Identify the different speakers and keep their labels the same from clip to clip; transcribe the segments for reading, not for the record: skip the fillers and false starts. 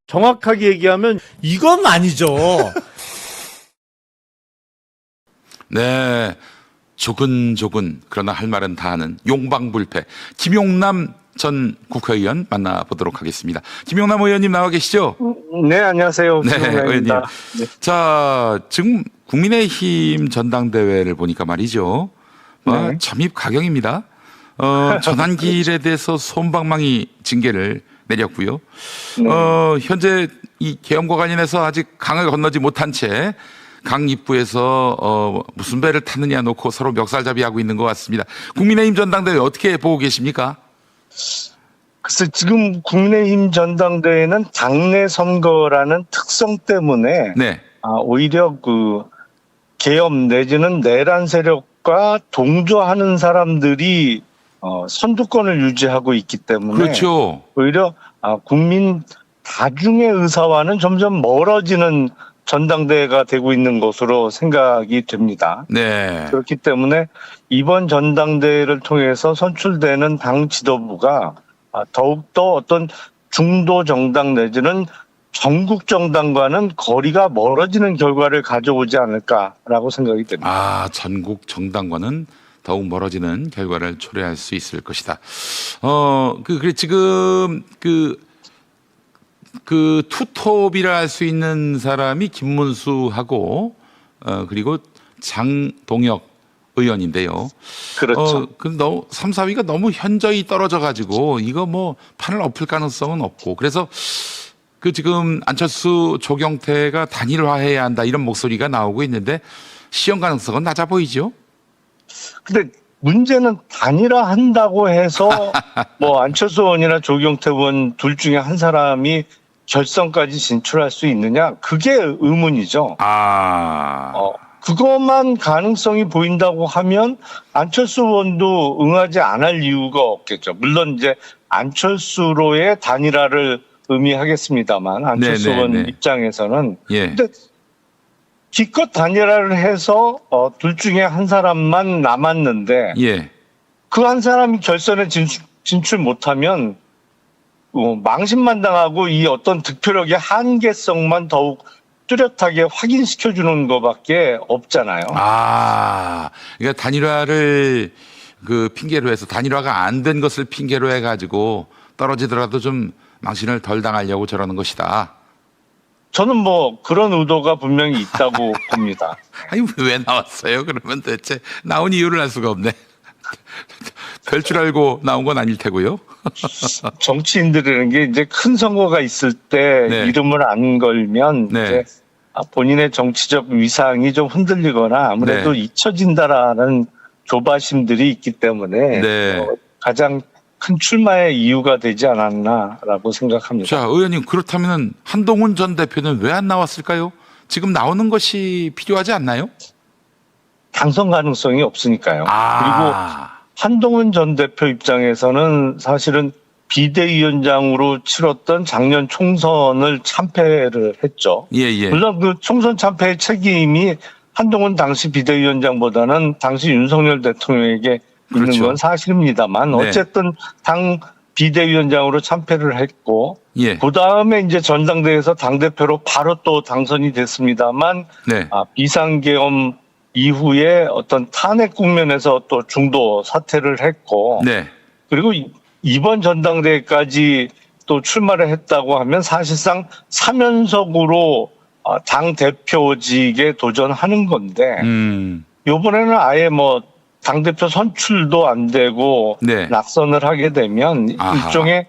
Speaker 1: 정확하게 얘기하면
Speaker 2: 이건 아니죠.
Speaker 3: 네. 조근조근 그러나 할 말은 다 하는 용방불패 김용남 전 국회의원 만나보도록 하겠습니다. 김용남 의원님 나와 계시죠?
Speaker 4: 네, 안녕하세요.
Speaker 3: 네, 의원님.
Speaker 4: 네.
Speaker 3: 자, 지금 국민의힘 전당대회를 보니까 말이죠.
Speaker 4: 네.
Speaker 3: 잠입 가경입니다. 전환길에 대해서 솜방망이 징계를 내렸고요.
Speaker 4: 네.
Speaker 3: 현재 이 계엄과 관련해서 아직 강을 건너지 못한 채 강 입구에서 무슨 배를 탔느냐 놓고 서로 멱살잡이하고 있는 것 같습니다. 국민의힘 전당대회 어떻게 보고 계십니까?
Speaker 4: 글쎄, 지금 국민의힘 전당대회는 당내 선거라는 특성 때문에
Speaker 3: 네.
Speaker 4: 오히려 그 계엄 내지는 내란 세력과 동조하는 사람들이 선두권을 유지하고 있기 때문에
Speaker 3: 그렇죠.
Speaker 4: 오히려 국민 다중의 의사와는 점점 멀어지는 전당대회가 되고 있는 것으로 생각이 됩니다.
Speaker 3: 네.
Speaker 4: 그렇기 때문에 이번 전당대회를 통해서 선출되는 당 지도부가 더욱더 어떤 중도 정당 내지는 전국 정당과는 거리가 멀어지는 결과를 가져오지 않을까라고 생각이 됩니다.
Speaker 3: 전국 정당과는 더욱 멀어지는 결과를 초래할 수 있을 것이다. 지금 그 투톱이라 할 수 있는 사람이 김문수하고 그리고 장동혁 의원인데요.
Speaker 4: 그렇죠.
Speaker 3: 3, 4위가 너무 현저히 떨어져 가지고 이거 뭐 판을 엎을 가능성은 없고 그래서 지금 안철수 조경태가 단일화해야 한다 이런 목소리가 나오고 있는데 시험 가능성은 낮아 보이죠?
Speaker 4: 근데 문제는 단일화한다고 해서 뭐 안철수 의원이나 조경태 의원 둘 중에 한 사람이 결선까지 진출할 수 있느냐? 그게 의문이죠. 그것만 가능성이 보인다고 하면 안철수 의원도 응하지 않을 이유가 없겠죠. 물론 이제 안철수로의 단일화를 의미하겠습니다만 안철수 의원 입장에서는.
Speaker 3: 예.
Speaker 4: 근데 기껏 단일화를 해서 둘 중에 한 사람만 남았는데
Speaker 3: 예.
Speaker 4: 그 한 사람이 결선에 진출 못하면 망신만 당하고 이 어떤 득표력의 한계성만 더욱 뚜렷하게 확인시켜주는 것밖에 없잖아요.
Speaker 3: 그러니까 단일화를 핑계로 해서 단일화가 안 된 것을 핑계로 해가지고 떨어지더라도 좀 망신을 덜 당하려고 저러는 것이다.
Speaker 4: 저는 뭐 그런 의도가 분명히 있다고 봅니다.
Speaker 3: 아니 왜 나왔어요? 그러면 대체 나온 이유를 알 수가 없네. 될 줄 알고 나온 건 아닐 테고요.
Speaker 4: 정치인들이라는 게 이제 큰 선거가 있을 때 이름을 안 걸면 이제 본인의 정치적 위상이 좀 흔들리거나 아무래도 잊혀진다라는 조바심들이 있기 때문에 가장 큰 출마의 이유가 되지 않았나라고 생각합니다.
Speaker 3: 자, 의원님 그렇다면 한동훈 전 대표는 왜 안 나왔을까요? 지금 나오는 것이 필요하지 않나요?
Speaker 4: 당선 가능성이 없으니까요. 그리고 한동훈 전 대표 입장에서는 사실은 비대위원장으로 치렀던 작년 총선을 참패를 했죠. 물론 그 총선 참패의 책임이 한동훈 당시 비대위원장보다는 당시 윤석열 대통령에게 있는 건 사실입니다만 어쨌든 당 비대위원장으로 참패를 했고 그 다음에 이제 전당대회에서 당대표로 바로 또 당선이 됐습니다만 비상계엄 이후에 어떤 탄핵 국면에서 또 중도 사퇴를 했고 그리고 이번 전당대회까지 또 출마를 했다고 하면 사실상 3연석으로 당 대표직에 도전하는 건데 이번에는 아예 뭐 당대표 선출도 안 되고 낙선을 하게 되면 일종의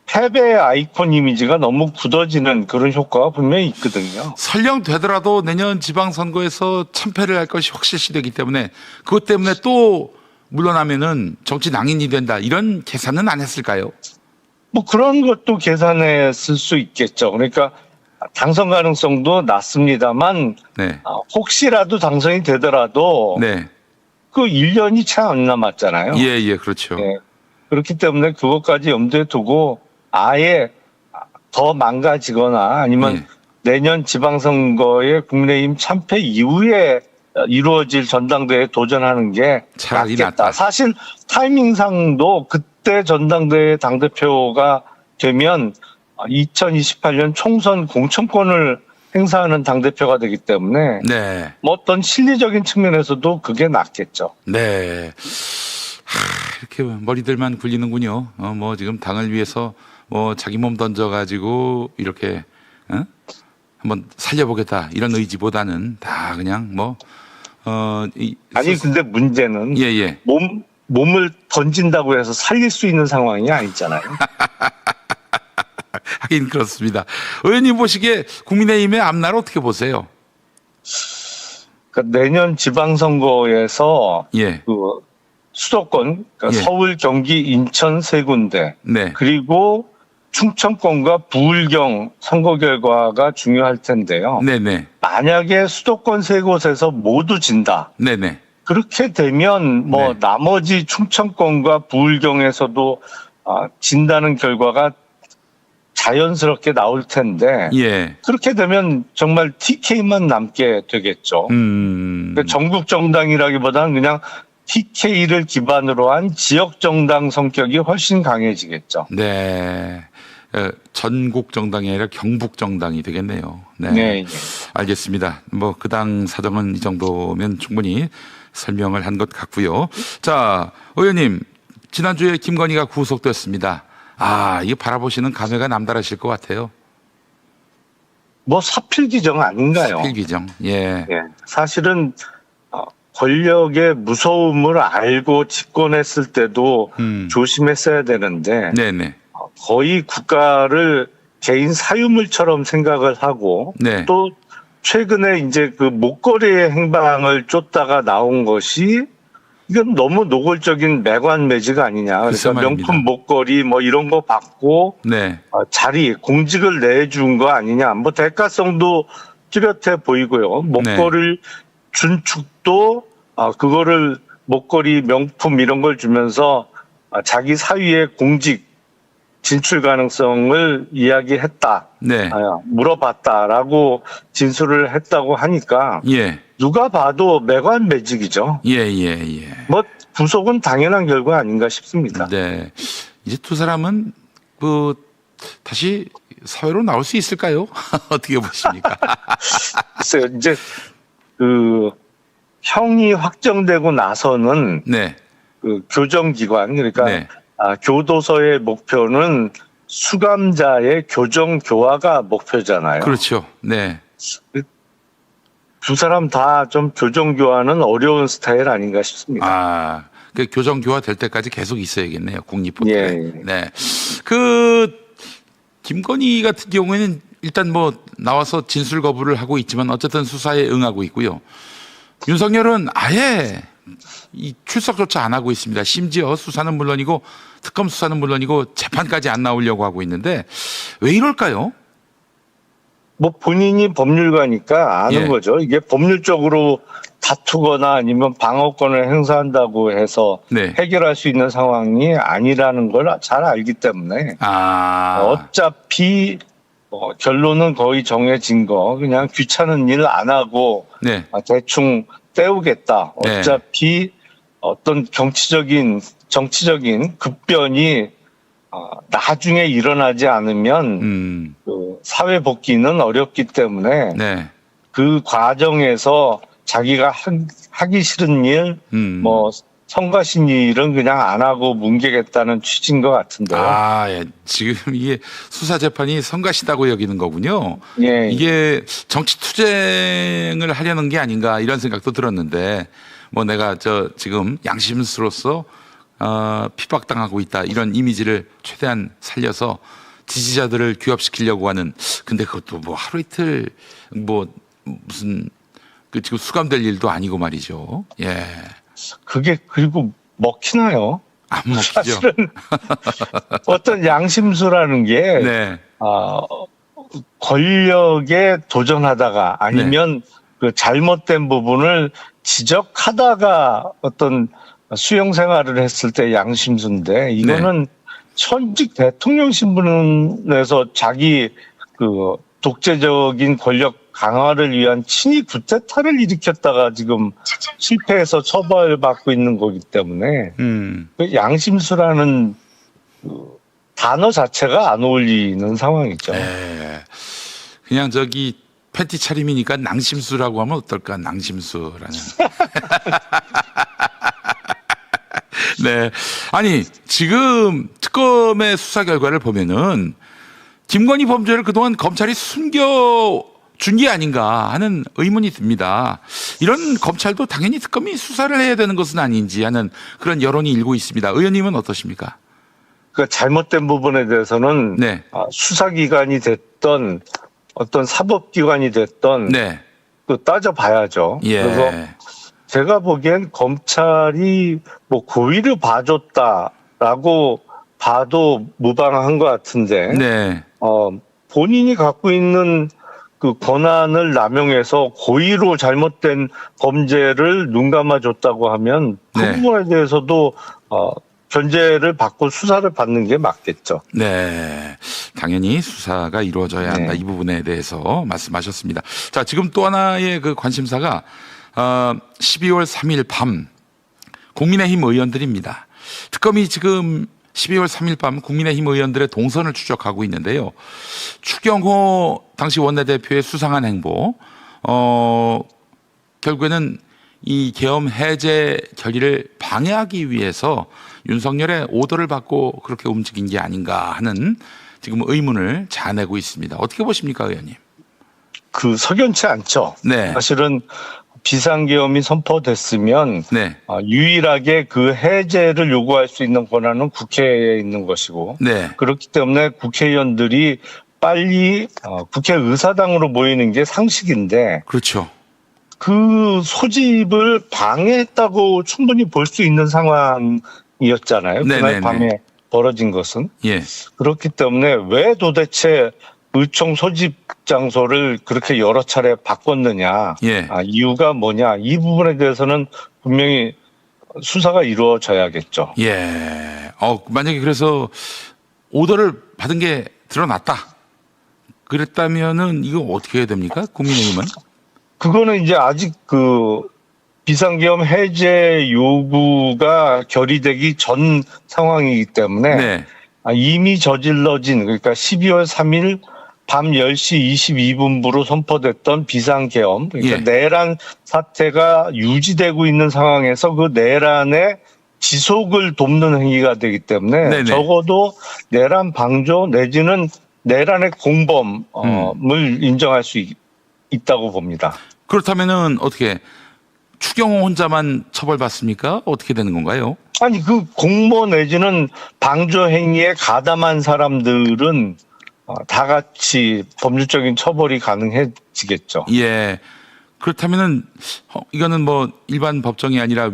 Speaker 4: 패배의 아이콘 이미지가 너무 굳어지는 그런 효과가 분명히 있거든요.
Speaker 3: 설령 되더라도 내년 지방선거에서 참패를 할 것이 확실시되기 때문에 그것 때문에 또 물러나면은 정치 낭인이 된다 이런 계산은 안 했을까요?
Speaker 4: 뭐 그런 것도 계산했을 수 있겠죠. 그러니까 당선 가능성도 낮습니다만 혹시라도 당선이 되더라도 그 1년이 채 안 남았잖아요.
Speaker 3: 그렇죠.
Speaker 4: 그렇기 때문에 그것까지 염두에 두고 아예 더 망가지거나 아니면 내년 지방선거에 국민의힘 참패 이후에 이루어질 전당대회에 도전하는 게 낫겠다. 사실 타이밍상도 그때 전당대회 당대표가 되면 2028년 총선 공천권을 행사하는 당대표가 되기 때문에
Speaker 3: 네.
Speaker 4: 뭐 어떤 실리적인 측면에서도 그게 낫겠죠.
Speaker 3: 네. 이렇게 머리들만 굴리는군요. 뭐 지금 당을 위해서 뭐 자기 몸 던져가지고 이렇게 한번 살려보겠다 이런 의지보다는 다 그냥
Speaker 4: 아니 근데 문제는
Speaker 3: 예.
Speaker 4: 몸을 던진다고 해서 살릴 수 있는 상황이 아니잖아요.
Speaker 3: 하긴 그렇습니다. 의원님 보시기에 국민의힘의 앞날 어떻게 보세요?
Speaker 4: 그러니까 내년 지방선거에서
Speaker 3: 예.
Speaker 4: 그 수도권, 그러니까
Speaker 3: 예.
Speaker 4: 서울, 경기, 인천 세 군데,
Speaker 3: 네.
Speaker 4: 그리고 충청권과 부울경 선거 결과가 중요할 텐데요.
Speaker 3: 네네.
Speaker 4: 만약에 수도권 세 곳에서 모두 진다.
Speaker 3: 네네.
Speaker 4: 그렇게 되면 뭐
Speaker 3: 네.
Speaker 4: 나머지 충청권과 부울경에서도 진다는 결과가 자연스럽게 나올 텐데
Speaker 3: 예.
Speaker 4: 그렇게 되면 정말 TK만 남게 되겠죠. 그러니까 전국 정당이라기보다는 그냥 TK를 기반으로 한 지역 정당 성격이 훨씬 강해지겠죠.
Speaker 3: 네. 전국 정당이 아니라 경북 정당이 되겠네요. 네.
Speaker 4: 네.
Speaker 3: 알겠습니다. 뭐 그 당 사정은 이 정도면 충분히 설명을 한 것 같고요. 자, 의원님, 지난주에 김건희가 구속됐습니다. 이거 바라보시는 감회가 남다르실 것 같아요.
Speaker 4: 뭐 사필 규정 아닌가요?
Speaker 3: 사필 규정. 예.
Speaker 4: 예. 사실은 권력의 무서움을 알고 집권했을 때도 조심했어야 되는데
Speaker 3: 네네.
Speaker 4: 거의 국가를 개인 사유물처럼 생각을 하고
Speaker 3: 네.
Speaker 4: 또 최근에 이제 그 목걸이의 행방을 쫓다가 나온 것이 이건 너무 노골적인 매관 매직 아니냐. 그러니까 명품 목걸이 뭐 이런 거 받고
Speaker 3: 네.
Speaker 4: 자리 공직을 내준 거 아니냐. 뭐 대가성도 뚜렷해 보이고요. 목걸이를 준 축도 그거를 목걸이 명품 이런 걸 주면서 자기 사위의 공직 진출 가능성을 이야기했다.
Speaker 3: 네.
Speaker 4: 물어봤다라고 진술을 했다고 하니까
Speaker 3: 예.
Speaker 4: 누가 봐도 매관 매직이죠.
Speaker 3: 예.
Speaker 4: 뭐 구속은 당연한 결과 아닌가 싶습니다.
Speaker 3: 네. 이제 두 사람은 다시 사회로 나올 수 있을까요? 어떻게 보십니까?
Speaker 4: 글쎄요. 이제 그 형이 확정되고 나서는
Speaker 3: 네.
Speaker 4: 그 교정기관 그러니까
Speaker 3: 네.
Speaker 4: 교도소의 목표는 수감자의 교정 교화가 목표잖아요.
Speaker 3: 그렇죠. 네.
Speaker 4: 두 사람 다 좀 교정 교화는 어려운 스타일 아닌가 싶습니다.
Speaker 3: 그 교정 교화 될 때까지 계속 있어야겠네요. 국립법에.
Speaker 4: 예.
Speaker 3: 네. 김건희 같은 경우에는 일단 뭐 나와서 진술 거부를 하고 있지만 어쨌든 수사에 응하고 있고요. 윤석열은 아예 이 출석조차 안 하고 있습니다. 심지어 수사는 물론이고 특검 수사는 물론이고 재판까지 안 나오려고 하고 있는데 왜 이럴까요?
Speaker 4: 뭐 본인이 법률가니까 아는
Speaker 3: 예.
Speaker 4: 거죠. 이게 법률적으로 다투거나 아니면 방어권을 행사한다고 해서
Speaker 3: 네.
Speaker 4: 해결할 수 있는 상황이 아니라는 걸 잘 알기 때문에 어차피 결론은 거의 정해진 거 그냥 귀찮은 일 안 하고
Speaker 3: 네.
Speaker 4: 대충 때우겠다.
Speaker 3: 네.
Speaker 4: 어차피 어떤 정치적인 급변이 나중에 일어나지 않으면 그 사회 복귀는 어렵기 때문에
Speaker 3: 네.
Speaker 4: 그 과정에서 자기가 하기 싫은 일, 뭐 성가신 일은 그냥 안 하고 뭉개겠다는 취지인 것 같은데요.
Speaker 3: 예. 지금 이게 수사 재판이 성가시다고 여기는 거군요.
Speaker 4: 예.
Speaker 3: 이게 정치 투쟁을 하려는 게 아닌가 이런 생각도 들었는데 뭐 내가 지금 양심수로서 핍박당하고 있다 이런 이미지를 최대한 살려서 지지자들을 규합시키려고 하는 근데 그것도 뭐 하루 이틀 뭐 무슨 지금 수감될 일도 아니고 말이죠. 예.
Speaker 4: 그게 그리고 먹히나요?
Speaker 3: 안 먹히죠.
Speaker 4: 사실은 어떤 양심수라는 게
Speaker 3: 네.
Speaker 4: 권력에 도전하다가 아니면 그 잘못된 부분을 지적하다가 어떤 수용 생활을 했을 때 양심수인데 이거는 현직 대통령 신분에서 자기 그 독재적인 권력 강화를 위한 친위 쿠데타를 일으켰다가 지금 실패해서 처벌받고 있는 거기 때문에 그 양심수라는 그 단어 자체가 안 어울리는 상황이죠.
Speaker 3: 네. 그냥 저기 팬티 차림이니까 낭심수라고 하면 어떨까? 낭심수라는. 네. 아니, 지금 특검의 수사 결과를 보면은 김건희 범죄를 그동안 검찰이 숨겨준 게 아닌가 하는 의문이 듭니다. 이런 검찰도 당연히 특검이 수사를 해야 되는 것은 아닌지 하는 그런 여론이 일고 있습니다. 의원님은 어떠십니까?
Speaker 4: 그 잘못된 부분에 대해서는
Speaker 3: 네.
Speaker 4: 수사기관이 됐던 어떤 사법기관이 됐던
Speaker 3: 네.
Speaker 4: 그 따져봐야죠.
Speaker 3: 예.
Speaker 4: 그래서 제가 보기엔 검찰이 뭐 고의를 봐줬다라고 봐도 무방한 것 같은데,
Speaker 3: 네.
Speaker 4: 본인이 갖고 있는 그 권한을 남용해서 고의로 잘못된 범죄를 눈감아줬다고 하면 그
Speaker 3: 네.
Speaker 4: 부분에 대해서도 견제를 받고 수사를 받는 게 맞겠죠.
Speaker 3: 네. 당연히 수사가 이루어져야 한다.
Speaker 4: 네.
Speaker 3: 이 부분에 대해서 말씀하셨습니다. 자, 지금 또 하나의 그 관심사가 12월 3일 밤 국민의힘 의원들입니다. 특검이 지금 12월 3일 밤 국민의힘 의원들의 동선을 추적하고 있는데요. 추경호 당시 원내대표의 수상한 행보, 결국에는 이 계엄 해제 결의를 방해하기 위해서 윤석열의 오더를 받고 그렇게 움직인 게 아닌가 하는 지금 의문을 자아내고 있습니다. 어떻게 보십니까, 의원님?
Speaker 4: 그 석연치 않죠.
Speaker 3: 네.
Speaker 4: 사실은 비상계엄이 선포됐으면
Speaker 3: 네.
Speaker 4: 유일하게 그 해제를 요구할 수 있는 권한은 국회에 있는 것이고,
Speaker 3: 네.
Speaker 4: 그렇기 때문에 국회의원들이 빨리 국회의사당으로 모이는 게 상식인데,
Speaker 3: 그렇죠.
Speaker 4: 그 소집을 방해했다고 충분히 볼 수 있는 상황이었잖아요.
Speaker 3: 네네네.
Speaker 4: 그날 밤에 벌어진 것은.
Speaker 3: 예.
Speaker 4: 그렇기 때문에 왜 도대체 의총 소집 장소를 그렇게 여러 차례 바꿨느냐,
Speaker 3: 예.
Speaker 4: 이유가 뭐냐, 이 부분에 대해서는 분명히 수사가 이루어져야겠죠.
Speaker 3: 예. 만약에 그래서 오더를 받은 게 드러났다. 그랬다면은 이거 어떻게 해야 됩니까? 국민의힘은?
Speaker 4: 그거는 이제 아직 그 비상계엄 해제 요구가 결의되기 전 상황이기 때문에
Speaker 3: 네.
Speaker 4: 이미 저질러진, 그러니까 12월 3일 밤 10시 22분부로 선포됐던 비상계엄, 그러니까
Speaker 3: 예.
Speaker 4: 내란 사태가 유지되고 있는 상황에서 그 내란의 지속을 돕는 행위가 되기 때문에
Speaker 3: 네네.
Speaker 4: 적어도 내란 방조 내지는 내란의 공범을 인정할 수 있다고 봅니다.
Speaker 3: 그렇다면은 어떻게 추경호 혼자만 처벌받습니까? 어떻게 되는 건가요?
Speaker 4: 아니, 그 공모 내지는 방조 행위에 가담한 사람들은 다 같이 법률적인 처벌이 가능해지겠죠.
Speaker 3: 예. 그렇다면은 이거는 뭐 일반 법정이 아니라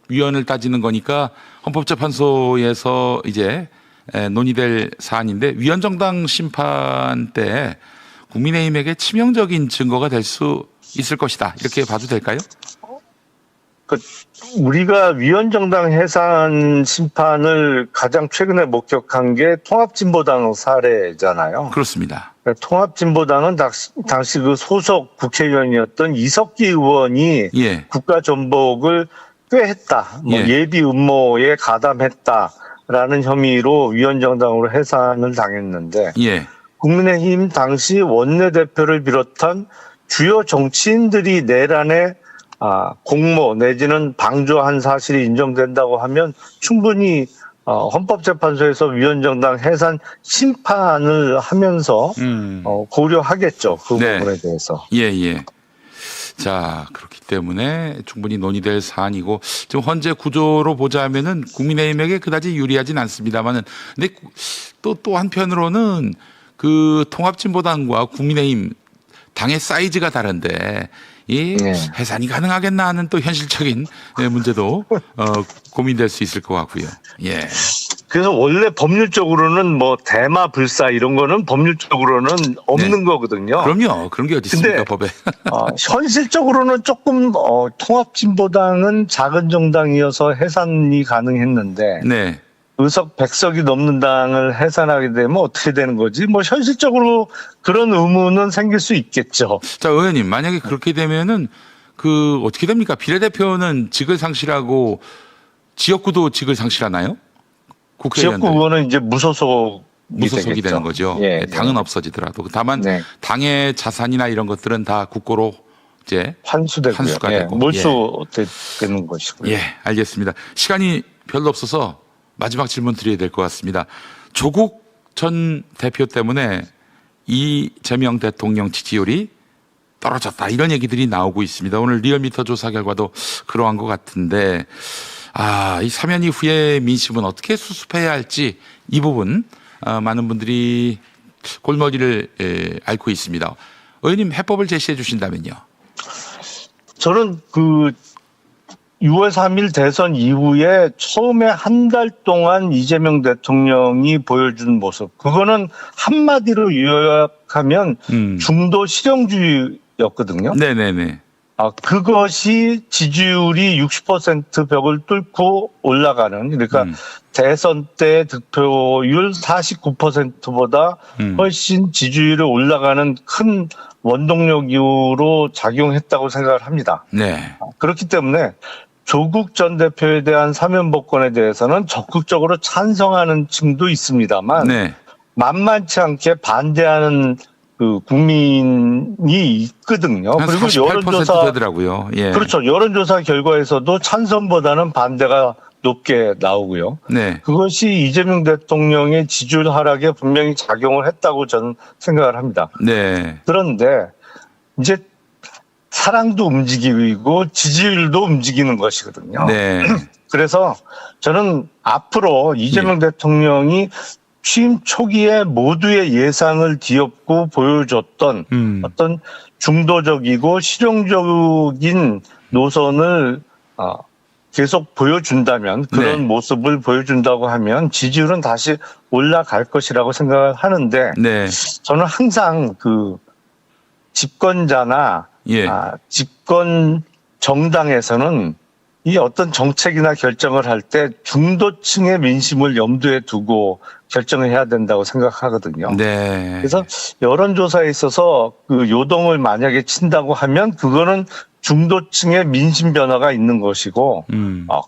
Speaker 3: 위원을 따지는 거니까 헌법재판소에서 이제 논의될 사안인데 위헌 정당 심판 때 국민의힘에게 치명적인 증거가 될 수 있을 것이다. 이렇게 봐도 될까요?
Speaker 4: 우리가 위헌정당 해산 심판을 가장 최근에 목격한 게 통합진보당 사례잖아요.
Speaker 3: 그렇습니다.
Speaker 4: 통합진보당은 당시 그 소속 국회의원이었던 이석기 의원이
Speaker 3: 예.
Speaker 4: 국가전복을 꾀했다,
Speaker 3: 예.
Speaker 4: 예비 음모에 가담했다라는 혐의로 위헌정당으로 해산을 당했는데,
Speaker 3: 예.
Speaker 4: 국민의힘 당시 원내대표를 비롯한 주요 정치인들이 내란에 공모 내지는 방조한 사실이 인정된다고 하면 충분히 헌법재판소에서 위헌정당 해산 심판을 하면서 고려하겠죠. 그
Speaker 3: 네.
Speaker 4: 부분에 대해서.
Speaker 3: 예, 예. 자, 그렇기 때문에 충분히 논의될 사안이고 지금 현재 구조로 보자면은 국민의힘에게 그다지 유리하진 않습니다만은 근데 또 한편으로는 그 통합진보당과 국민의힘 당의 사이즈가 다른데 이 해산이 가능하겠나 하는 또 현실적인 문제도 고민될 수 있을 것 같고요. 예.
Speaker 4: 그래서 원래 법률적으로는 뭐 대마 불사 이런 거는 법률적으로는 없는 거거든요.
Speaker 3: 그럼요. 그런 게 어디 있습니까, 법에.
Speaker 4: 현실적으로는 조금 통합진보당은 작은 정당이어서 해산이 가능했는데
Speaker 3: 네.
Speaker 4: 의석 100석이 넘는 당을 해산하게 되면 어떻게 되는 거지? 뭐 현실적으로 그런 의문은 생길 수 있겠죠.
Speaker 3: 자, 의원님, 만약에 그렇게 되면은 그 어떻게 됩니까? 비례대표는 직을 상실하고 지역구도 직을 상실하나요? 국회의원들.
Speaker 4: 지역구 의원은 이제 무소속이
Speaker 3: 되는 거죠.
Speaker 4: 예,
Speaker 3: 네, 당은 없어지더라도. 다만
Speaker 4: 네.
Speaker 3: 당의 자산이나 이런 것들은 다 국고로 이제
Speaker 4: 환수가 되고 몰수되는 것이고요.
Speaker 3: 예, 알겠습니다. 시간이 별로 없어서 마지막 질문 드려야 될 것 같습니다. 조국 전 대표 때문에 이재명 대통령 지지율이 떨어졌다 이런 얘기들이 나오고 있습니다. 오늘 리얼미터 조사 결과도 그러한 것 같은데 이 사면 이후에 민심은 어떻게 수습해야 할지 이 부분 많은 분들이 골머리를 앓고 있습니다. 의원님 해법을 제시해 주신다면요.
Speaker 4: 저는 6월 3일 대선 이후에 처음에 한 달 동안 이재명 대통령이 보여준 모습, 그거는 한마디로 요약하면 중도 실용주의였거든요.
Speaker 3: 네네네.
Speaker 4: 그것이 지지율이 60% 벽을 뚫고 올라가는, 그러니까 대선 때 득표율 49%보다 훨씬 지지율이 올라가는 큰 원동력으로 작용했다고 생각을 합니다.
Speaker 3: 네.
Speaker 4: 그렇기 때문에 조국 전 대표에 대한 사면 복권에 대해서는 적극적으로 찬성하는 층도 있습니다만
Speaker 3: 네.
Speaker 4: 만만치 않게 반대하는 국민이 있거든요.
Speaker 3: 그리고 여론조사 되더라고요. 예.
Speaker 4: 그렇죠. 여론조사 결과에서도 찬성보다는 반대가 높게 나오고요.
Speaker 3: 네.
Speaker 4: 그것이 이재명 대통령의 지지율 하락에 분명히 작용을 했다고 저는 생각을 합니다.
Speaker 3: 네.
Speaker 4: 그런데 이제 사랑도 움직이고 지지율도 움직이는 것이거든요.
Speaker 3: 네.
Speaker 4: 그래서 저는 앞으로 이재명 대통령이 취임 초기에 모두의 예상을 뒤엎고 보여줬던 어떤 중도적이고 실용적인 노선을 계속 보여준다면, 그런 모습을 보여준다고 하면 지지율은 다시 올라갈 것이라고 생각을 하는데,
Speaker 3: 네.
Speaker 4: 저는 항상 집권자나 집권 정당에서는 이 어떤 정책이나 결정을 할 때 중도층의 민심을 염두에 두고 결정을 해야 된다고 생각하거든요.
Speaker 3: 네.
Speaker 4: 그래서 여론조사에 있어서 요동을 만약에 친다고 하면 그거는 중도층의 민심 변화가 있는 것이고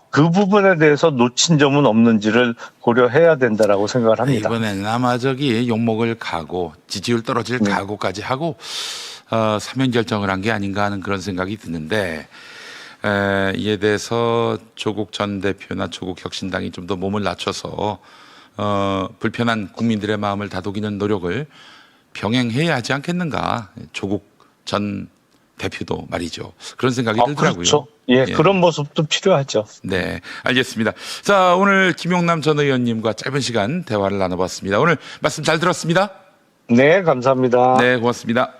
Speaker 4: 그 부분에 대해서 놓친 점은 없는지를 고려해야 된다라고 생각을 합니다.
Speaker 3: 이번에는 아마 욕먹을 각오, 지지율 떨어질 각오까지 하고 사면 결정을 한 게 아닌가 하는 그런 생각이 드는데 이에 대해서 조국 전 대표나 조국 혁신당이 좀 더 몸을 낮춰서 불편한 국민들의 마음을 다독이는 노력을 병행해야 하지 않겠는가. 조국 전 대표도 말이죠. 그런 생각이 들더라고요.
Speaker 4: 그렇죠. 예, 그런 모습도 필요하죠.
Speaker 3: 네, 알겠습니다. 자, 오늘 김용남 전 의원님과 짧은 시간 대화를 나눠봤습니다. 오늘 말씀 잘 들었습니다.
Speaker 4: 네, 감사합니다.
Speaker 3: 네, 고맙습니다.